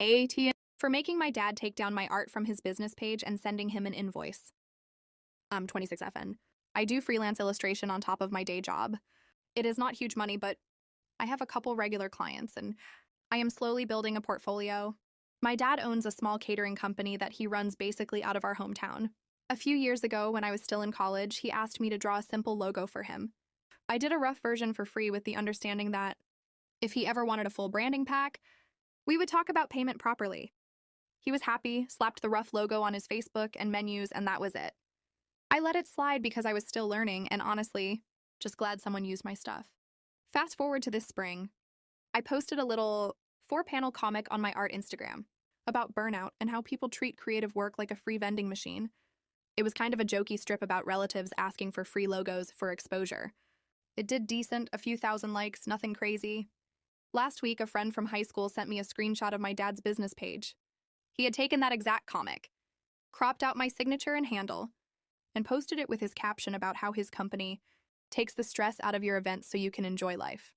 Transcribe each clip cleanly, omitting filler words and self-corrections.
AITJ for making my dad take down my art from his business page and sending him an invoice. 26FN. I do freelance illustration on top of my day job. It is not huge money, but I have a couple regular clients and I am slowly building a portfolio. My dad owns a small catering company that he runs basically out of our hometown. A few years ago, when I was still in college, he asked me to draw a simple logo for him. I did a rough version for free with the understanding that if he ever wanted a full branding pack, we would talk about payment properly. He was happy, slapped the rough logo on his Facebook and menus, and that was it. I let it slide because I was still learning and honestly, just glad someone used my stuff. Fast forward to this spring, I posted a little 4-panel comic on my art Instagram about burnout and how people treat creative work like a free vending machine. It was kind of a jokey strip about relatives asking for free logos for exposure. It did decent, a few thousand likes, nothing crazy. Last week, a friend from high school sent me a screenshot of my dad's business page. He had taken that exact comic, cropped out my signature and handle, and posted it with his caption about how his company takes the stress out of your events so you can enjoy life.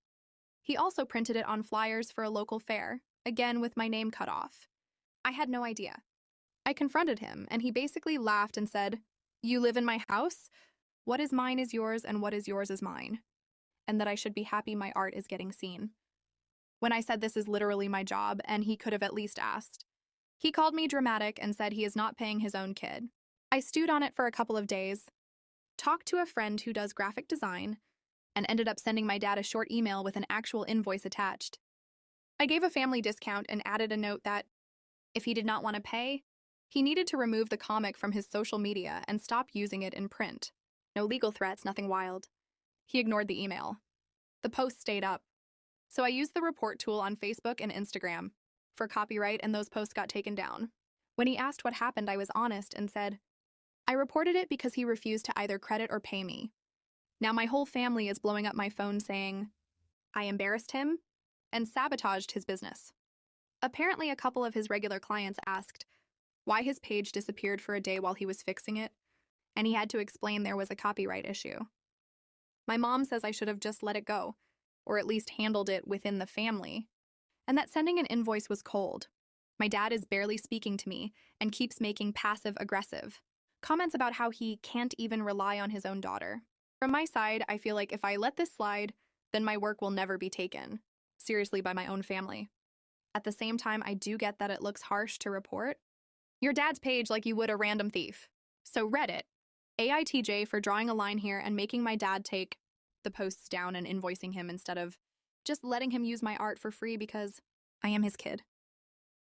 He also printed it on flyers for a local fair, again with my name cut off. I had no idea. I confronted him, and he basically laughed and said, "You live in my house? What is mine is yours, and what is yours is mine," and that I should be happy my art is getting seen. When I said this is literally my job, and he could have at least asked, he called me dramatic and said he is not paying his own kid. I stewed on it for a couple of days, talked to a friend who does graphic design, and ended up sending my dad a short email with an actual invoice attached. I gave a family discount and added a note that, if he did not want to pay, he needed to remove the comic from his social media and stop using it in print. No legal threats, nothing wild. He ignored the email. The post stayed up. So I used the report tool on Facebook and Instagram for copyright, and those posts got taken down. When he asked what happened, I was honest and said, I reported it because he refused to either credit or pay me. Now my whole family is blowing up my phone saying I embarrassed him and sabotaged his business. Apparently, a couple of his regular clients asked why his page disappeared for a day while he was fixing it, and he had to explain there was a copyright issue. My mom says I should have just let it go, or at least handled it within the family, and that sending an invoice was cold. My dad is barely speaking to me and keeps making passive-aggressive comments about how he can't even rely on his own daughter. From my side, I feel like if I let this slide, then my work will never be taken seriously by my own family. At the same time, I do get that it looks harsh to report your dad's page like you would a random thief. So Reddit, AITJ for drawing a line here and making my dad take the posts down and invoicing him instead of just letting him use my art for free because I am his kid.